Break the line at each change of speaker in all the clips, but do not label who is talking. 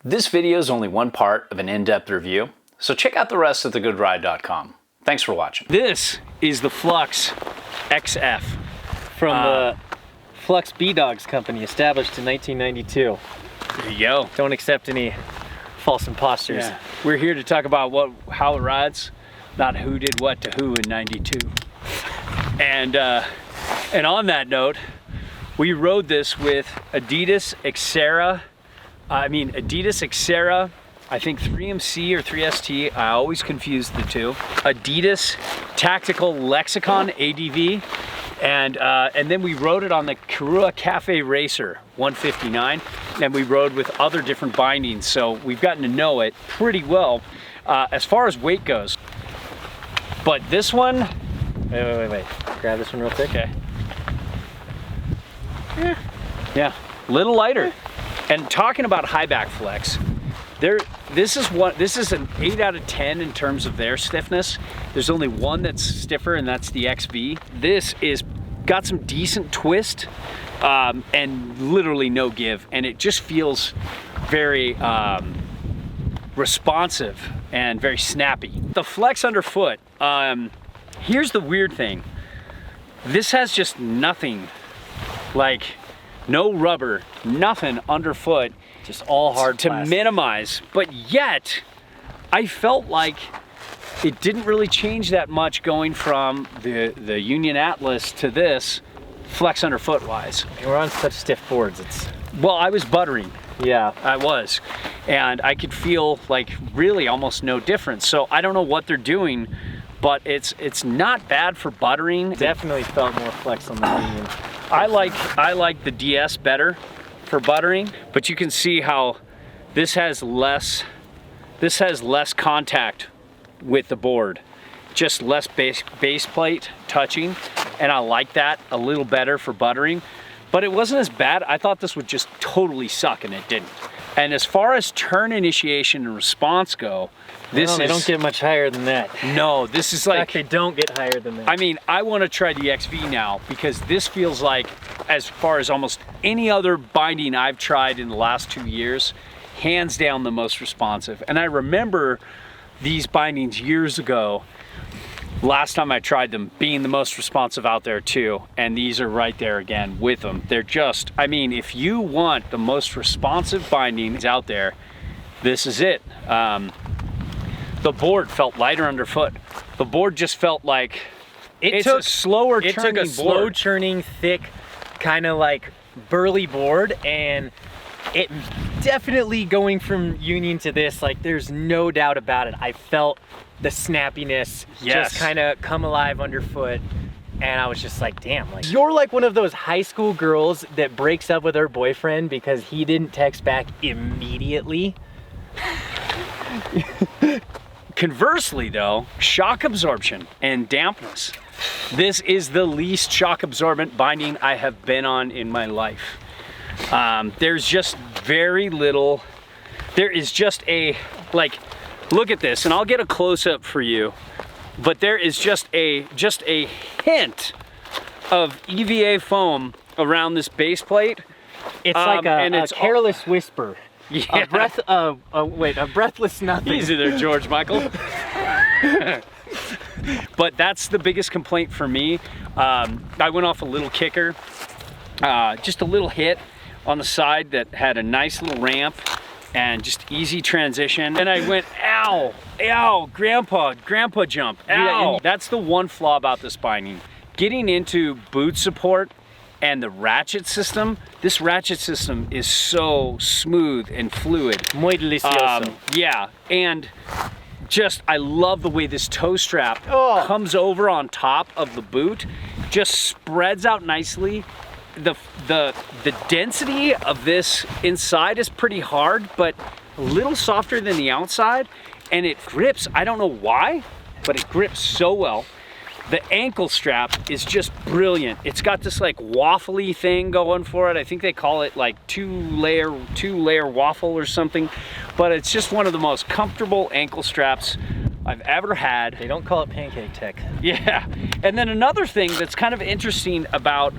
This video is only one part of an in-depth review, so check out the rest at thegoodride.com. Thanks for watching.
This is the Flux XF
from the Flux B-Dogs company, established in 1992.
There you go.
Don't accept any false imposters.
Yeah. We're here to talk about how it rides, not who did what to who in '92. And on that note, we rode this with Adidas Xterra, I think 3MC or 3ST, I always confuse the two. Adidas Tactical Lexicon ADV, and then we rode it on the Karua Cafe Racer 159, and we rode with other different bindings, so we've gotten to know it pretty well as far as weight goes. But this one,
Wait. Grab this one real quick.
Okay. Yeah, little lighter. And talking about Highback Flex, this is an 8 out of 10 in terms of their stiffness. There's only one that's stiffer, and that's the XV. This is got some decent twist and literally no give, and it just feels very responsive and very snappy. The Flex Underfoot, here's the weird thing. This has just nothing, like no rubber, nothing underfoot,
just all hard
to
plastic.
Minimize, but yet I felt like it didn't really change that much going from the Union Atlas to this Flex Underfoot wise.
And we're on such stiff boards.
Well, I was buttering.
Yeah,
I was, and I could feel like really almost no difference. So I don't know what they're doing, but it's not bad for buttering.
Definitely felt more flex on the Union.
I like the DS better for buttering, but you can see how this has less contact with the board, just less base plate touching, and I like that a little better for buttering. But it wasn't as bad. I thought this would just totally suck, and it didn't. And as far as turn initiation and response go, they
don't get much higher than that.
No, this is like,
in fact, they don't get higher than that.
I mean, I want to try the XV now, because this feels like, as far as almost any other binding I've tried in the last 2 years, hands down the most responsive. And I remember these bindings years ago, last time I tried them, being the most responsive out there too. And these are right there again with them. They're just, I mean, if you want the most responsive bindings out there, this is it. The board felt lighter underfoot. The board just felt like it took a slow
churning, thick, kind of like burly board, and it definitely going from Union to this, like there's no doubt about it. I felt the snappiness just kind of come alive underfoot, and I was just like, damn, like you're like one of those high school girls that breaks up with her boyfriend because he didn't text back immediately.
Conversely though, shock absorption and dampness. This is the least shock absorbent binding I have been on in my life. There's just very little, there is just a, like, look at this, and I'll get a close-up for you, but there is just a hint of EVA foam around this base plate.
It's like a careless whisper.
Yeah.
A breathless nothing.
Easy there, George Michael. But that's the biggest complaint for me. I went off a little kicker, just a little hit on the side that had a nice little ramp and just easy transition. And I went, ow, ow, grandpa jump, ow. Yeah, that's the one flaw about this binding. Getting into boot support and the ratchet system, this ratchet system is so smooth and fluid.
Muy delicioso.
Yeah, and just, I love the way this toe strap comes over on top of the boot, just spreads out nicely. The density of this inside is pretty hard, but a little softer than the outside, and it grips, I don't know why, but it grips so well. The ankle strap is just brilliant. It's got this like waffly thing going for it. I think they call it like two layer waffle or something, but it's just one of the most comfortable ankle straps I've ever had.
They don't call it pancake tech.
Yeah, and then another thing that's kind of interesting about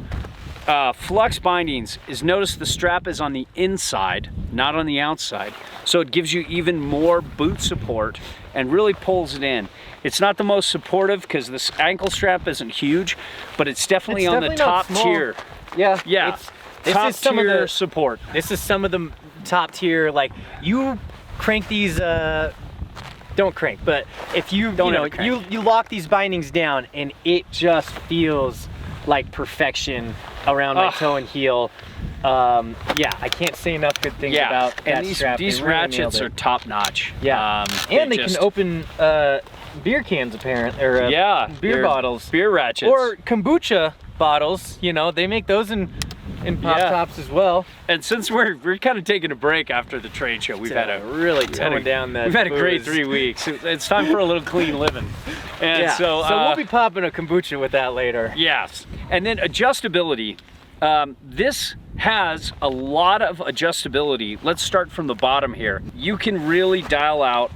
Flux bindings is, notice the strap is on the inside, not on the outside. So it gives you even more boot support and really pulls it in. It's not the most supportive because this ankle strap isn't huge, but it's definitely on the top tier.
Yeah.
Yeah.
This
top
is some
tier
of the
support.
This is some of the top tier. Like you crank these. Don't crank, but if you you lock these bindings down and it just feels like perfection around my toe and heel. Yeah, I can't say enough good things about that
and
strap.
these
really
ratchets are top notch.
Yeah, and they can open beer cans apparently, or beer bottles,
beer ratchets,
or kombucha bottles. You know, they make those in pop tops as well.
And since we're kind of taking a break after the trade show, we've had a
really tone down that.
We've had a great
booze.
3 weeks. It's time for a little clean living. And so
we'll be popping a kombucha with that later.
Yes, and then adjustability. This has a lot of adjustability. Let's start from the bottom here. You can really dial out,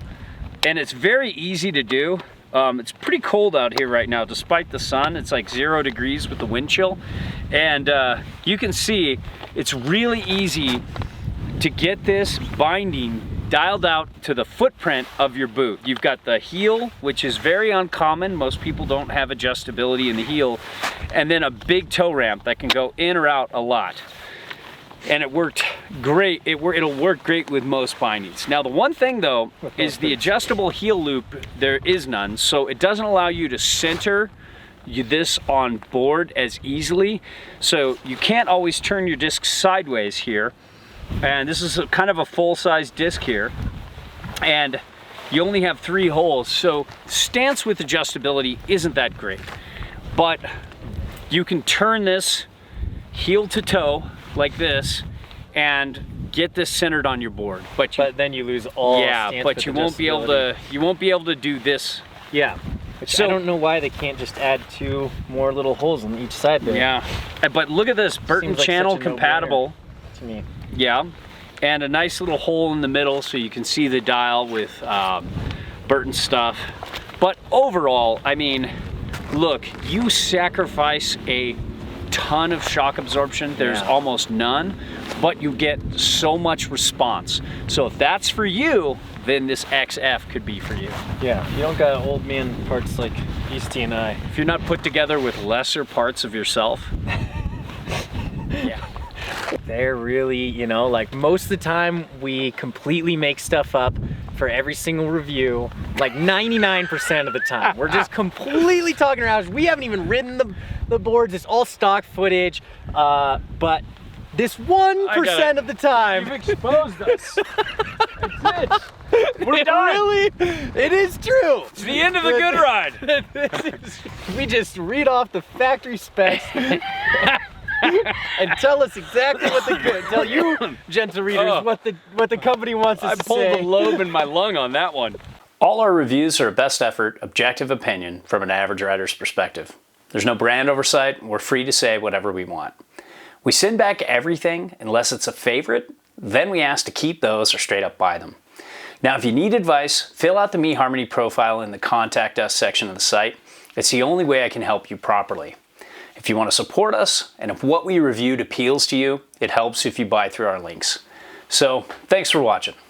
and it's very easy to do. It's pretty cold out here right now, despite the sun. It's like 0 degrees with the wind chill. And you can see it's really easy to get this binding dialed out to the footprint of your boot. You've got the heel, which is very uncommon. Most people don't have adjustability in the heel. And then a big toe ramp that can go in or out a lot. And it worked great. It'll work great with most bindings. Now the one thing though is the adjustable heel loop, there is none, so it doesn't allow you to center this on board as easily. So you can't always turn your disc sideways here. And this is kind of a full-size disc here. And you only have 3 holes, so stance with adjustability isn't that great. But you can turn this heel to toe like this and get this centered on your board. But then you lose all stance but you won't be able to do this.
Yeah. So I don't know why they can't just add 2 more little holes on each side there.
Yeah. But look at this, Burton channel compatible
to me.
Yeah. And a nice little hole in the middle so you can see the dial with Burton stuff. But overall, I mean, look, you sacrifice a ton of shock absorption. There's almost none, but you get so much response. So if that's for you, then this XF could be for you.
Yeah, you don't got old man parts like Beastie and I.
If you're not put together with lesser parts of yourself. Yeah.
They're really, you know, like most of the time we completely make stuff up for every single review, like 99% of the time. We're just completely talking around. We haven't even ridden the boards. It's all stock footage. But this 1% of the time.
You've exposed us. That's it. We're done.
It is true.
It's the end of the good ride.
We just read off the factory specs. And tell us exactly what tell you, gentle readers, what the company wants us to say.
I pulled the lobe in my lung on that one.
All our reviews are a best effort, objective opinion from an average rider's perspective. There's no brand oversight, and we're free to say whatever we want. We send back everything unless it's a favorite, then we ask to keep those or straight up buy them. Now, if you need advice, fill out the eHarmony profile in the Contact Us section of the site. It's the only way I can help you properly. If you want to support us, and if what we reviewed appeals to you, it helps if you buy through our links. So, thanks for watching.